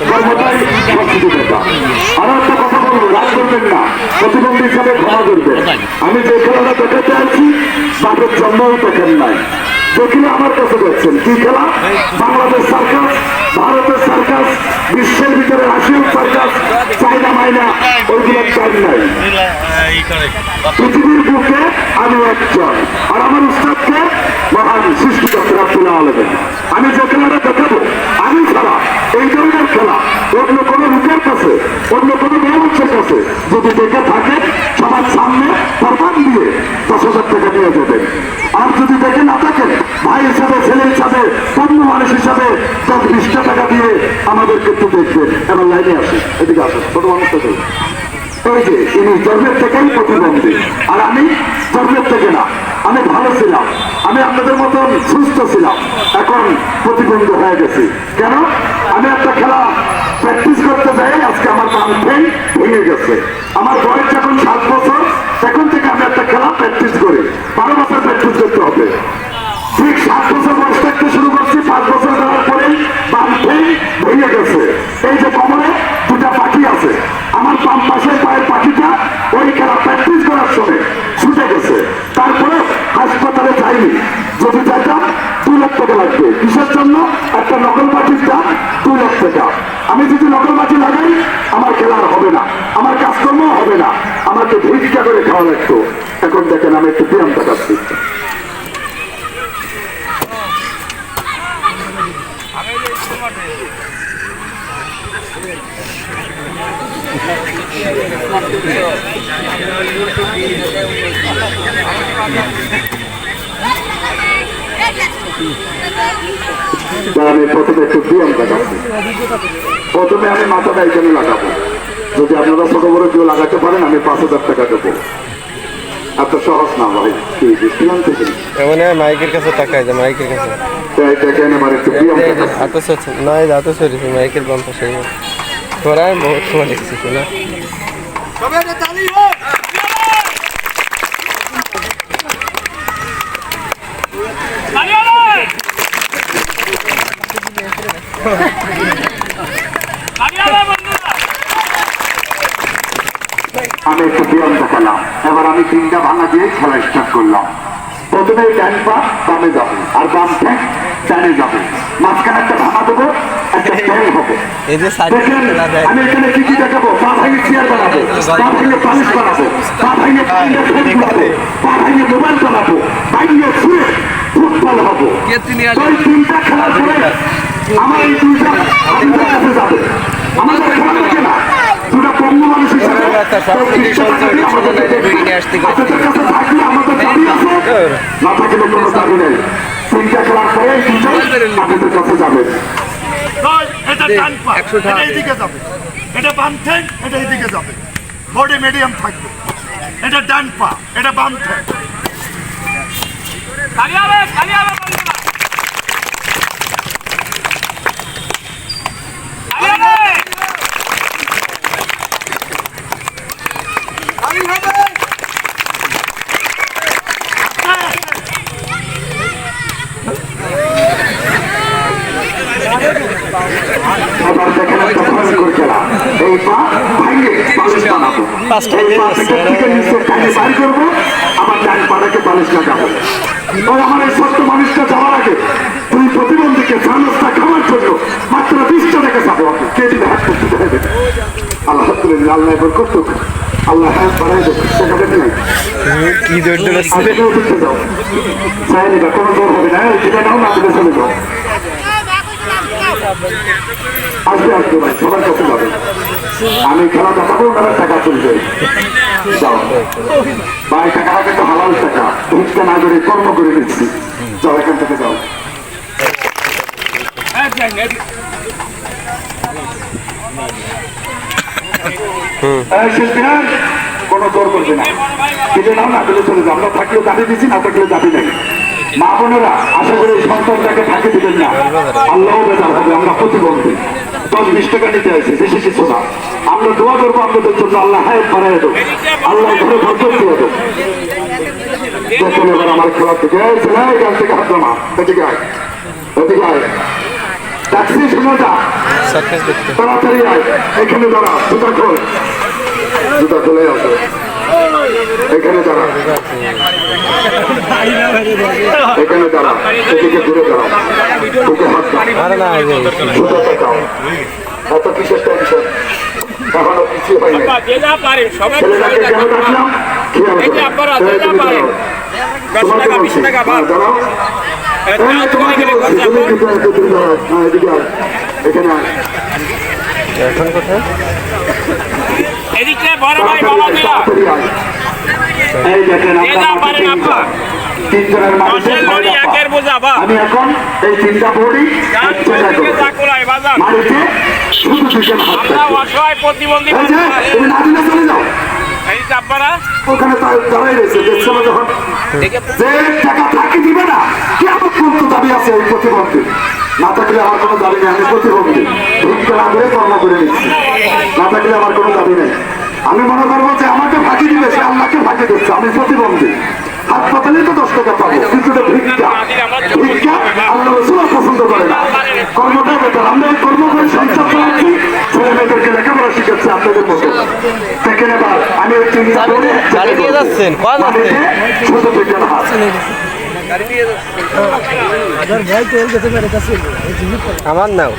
কর্মটাই সংস্কৃতিকতা। আরো একটা কথা বলবো, রাগ করবেন না, প্রতিবন্ধী হিসাবে ক্ষমা করবেন। আমি যে খেলাটা দেখাতে আছি বাপের জন্মও দেখেন নাই, দেখলে আমার কাছে দেখছেন কি খেলা। বাংলাদেশ সার্কাস, ভারতের সার্কাস, বিশ্বের ভিতরে রাশিয়ান সার্কাস, চাইনা মাইনা, ওইগুলো চাই নাই। পৃথিবীর বুকে আমি একজন, আর আমার উস্তাদকে মহান সৃষ্টিকর্তা রাব্বুল আলামিন। আমি যে খেলাটা দেখাবো আমি ছাড়া এই ধরনের খেলা অন্য কোনো লোকের কাছে, অন্য কোনো মানুষের কাছে যদি দেখে থাকে সবার সামনে প্রমাণ দিয়ে 10,000 টাকা নিয়ে যাবেন। আর যদি দেখে না থাকেন ভাই হিসাবে, ছেলে হিসাবে, অন্য মানুষ হিসাবে 10-20 টাকা দিয়ে আমাদেরকে একটু দেখবেন। এবার লাইনে আসে, এদিকে আসেন, ছোট মানুষটা দেখুন। ওই যে ইনি জন্মের থেকেই প্রতিবন্ধী, আর আমি জন্মের থেকে না, আমি ভালো ছিলাম, আমি আপনাদের মতন সুস্থ ছিলাম, এখন প্রতিবন্ধী হয়ে গেছি। কেন? আমি একটা খেলা প্র্যাকটিস করতে যাই, আজকে আমার কান ভেঙে গেছে। আমার বয়স যখন 7 বছর, তখন থেকে আমি একটা খেলা প্র্যাকটিস করি। 12 বছর প্র্যাকটিস করতে হবে। ঠিক 7 বছর বয়স থাকতে শুরু করছি, 5 বছর দেওয়ার পরেই বাম ভেঙে গেছে। এই যে কোমরে 2টা পাখি আছে, আমার বাম পাশের পায়ের পাখিটা ওই খেলা প্র্যাকটিস করার সময় ছুটে গেছে। তারপরে হাসপাতালে যাইনি, যদি যাইতাম 2 লাখ টাকা লাগবে। কিসের জন্য? একটা নকল পাখির দাম 2 লাখ টাকা। আমি যদি নকল পাখি লাগাই আমার খেলা আর হবে না, আমার কাজকর্ম হবে না, আমাকে ভিক্ষা করে খাওয়া লাগতো। এখন দেখেন আমি একটু ব্যায়াম দেখাচ্ছি। আমি প্রথমে একটু ব্যায়াম দেখাচ্ছি। প্রথমে আমি মাথাটা এইখানে লাগাবো, যদি আপনারা ছোট বড় কেউ লাগাতে পারেন আমি 5,000 টাকা দেবো। এত সহজ না ভাই, কি বুঝলাম থেকে মাইকের কাছে টাকায় যায়, মাইকের কাছে দেখেন এবার একটু ব্যায়াম দেখাচ্ছি। না এত সরিয়েছি মাইকের বাম্পা সেই তোরা বহুত সময় দেখছিস না। আমি একটু ব্যায়াম দেখালাম, এবার আমি 3টা ভাঙা দিয়ে খেলা স্টার্ট করলাম। প্রথমে ডান পা বামে যাবে, আর বাম ঠ্যাং ডানে যাবে, মাঝখানে একটা ভাঙা দেবো, একটা ঠ্যাং হবে। আমি এখানে কি কি দেখাবো? পা ভাঙে চেয়ার বানাবো, পা ভাঙে পালিশ বানাবো, পা ভাঙে পা ভাঙে মোবাইল বানাবো, ভাঙিয়ে ছুঁয়ে ফুটবল হবো। ওই 3টা খেলার পরে আমার এই 2টা আপনাদের কাছে যাবে। আমাদের খেলা দেখে না, 2টা পণ্য মানুষ হিসাবে না থাকলে কোনো দাবি নেই। 3টা খেলার পরে এই 2টা আপনাদের কাছে যাবে। এটা ডান পা, এটা এইদিকে যাবে, এটা বাম ঠ্যাং, এটা এইদিকে যাবে, বডি মিডিয়াম থাকবে। এটা ডান পা, এটা বাম ঠ্যাং। এই পা ভাঙে পালিশ বানাবো, এই পা থেকে নিচে টানে বাড়ি করবো, আবার ডান পাটাকে পালিশ লাগাবো। আমার এই ছোট্ট মানুষটা যাওয়ার আগে তুই প্রতিবন্ধীকে চামচটা খাওয়ার জন্য মাত্র 20 টাকা যাবো। কে দিলে হাত করতে দেবে? আলহামদুলিল্লাহ, আল্লাহ এবার করতো, আল্লাহ হাত বাড়াই দেবে, টাকাটা নেই যাও চাই নিবা, কোনো জোর হবে না, যেটা নাও না দিলে চলে যাও। আসবে আসবে ভাই, সবার কাছে যাবে। আমি খেলা দেখাবো, ওনারা টাকা তুলবে। যাও ভাই, টাকাটা কিন্তু হালাল টাকা, ভিক্ষা না করে কর্ম করে দিচ্ছি। যাও এখান থেকে যাও। কোনো জোর করবে না, দিলে নাও না দিলে চলে যাও। আমরা থাকলেও দাবি দিচ্ছি, না থাকলেও দাবি নেই। মা বোনেরা আশা করি সন্তানটাকে ফাঁকি দিবেন না, আল্লাহ বেজার হবে। আমরা প্রতিবন্ধী, 10-20 টাকা নিতে আসছি, বেশি কিছু না। আমরা দোয়া করবো আপনাদের জন্য, আল্লাহ হায়াত বাড়াই দেবো, আল্লাহ ঘরে ঘর করতে দেবো। দেখুন এবার আমার খেলা থেকে গান থেকে হাত জমা, এদিকে আয়, এদিকে আয়, ট্যাক্সি শুনে যা সার্কাস দেখতে তাড়াতাড়ি আয় এখানে দাঁড়া জুতা খোল জুতা খুলে আসো এখানে দাঁড়া এখানে দাঁড়া এদিকে ঘুরে দাঁড়া তোকে হাত দাও আরে না এই যে জুতাটা দাও এত কিসের টেনশন এখনো কিছু হয় না ছেলেটাকে কেন ডাকলাম খেয়াল করো তুমি দাঁড়াও তোমাকে বলছি দাঁড়াও তোমাকে বলছি তুমি কিন্তু এতদিন দাঁড়াও এদিকে আয় এখানে আয় এখন কোথায় এদিকে বড় ভাই বাবা দিলা এই দেখেন তিনজনের মানুষের লড়ি একের বোঝা বা আমি এখন এই তিনটা বড়ি মাটিতে শুধু দুজন হাত থাকবে। অসহায় প্রতিবন্ধী এই যে, তুমি না দিলে চলে যাও এই চাপারা ওখানে দাঁড়াই রয়েছে দেখছো না যখন যে টাকা থাকি দিবে না কেমন পর্যন্ত দাবি আছে ওই প্রতিবন্ধী না থাকলে আমার কোনো দাবি নেই আমি প্রতিবন্ধী ভিক্ষা না করে কর্ম করে নিচ্ছি না থাকলে আমার কোনো দাবি নেই আমি মনে করবো যে আমাকে ফাঁকি দিবে সে আল্লাহকে ফাঁকি দিচ্ছে আমি প্রতিবন্ধী হাত পাতালে তো 10 টাকা পাবো কিন্তু এটা ভিক্ষা ভিক্ষা আল্লাহ রসুল পছন্দ করে না কর্মটা বেটার আমরা এই কর্ম করে সংসার চালাচ্ছি ছেলে মেয়েদেরকে লেখাপড়া শিখাচ্ছি আপনাদের মতো দেখেন এবার আমি ওই তিনটা বলে গাড়ি দিয়ে যাচ্ছেন কোন মাটিতে ছোট থেকে হাত আমার নাও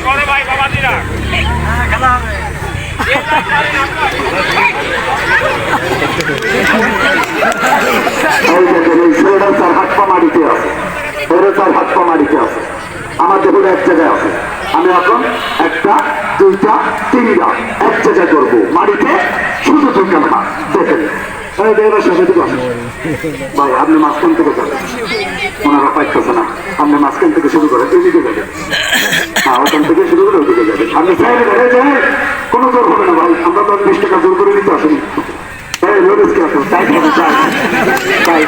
বড় ভাই বাবা দিলা এই দেখেন এই ছেলেটার তার হাত পা মাটিতে আছে ওরে তার হাত পা মাটিতে আছে আমার দেখুন এক জায়গায় আছে আমি এখন একটা দুইটা তিনটা এক জায়গায় করবো মাটিতে শুধু দুইটা হাত দেখেন এই দেখবেন শেষে দিকে আসেন ভাই আপনি মাঝখান থেকে যাবেন ওনারা পাইতেছে না আপনি মাঝখান থেকে শুরু করেন এদিকে যাবেন হ্যাঁ ওখান থেকে শুরু করে ওদিকে যাবেন আপনি চাইলে যাই কোনো জোর হবে না ভাই আমরা তো 20 টাকা জোর করে নিতে আসেনি এই লোকেশকে আসুন তাই হবে তাই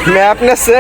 मैं अपने से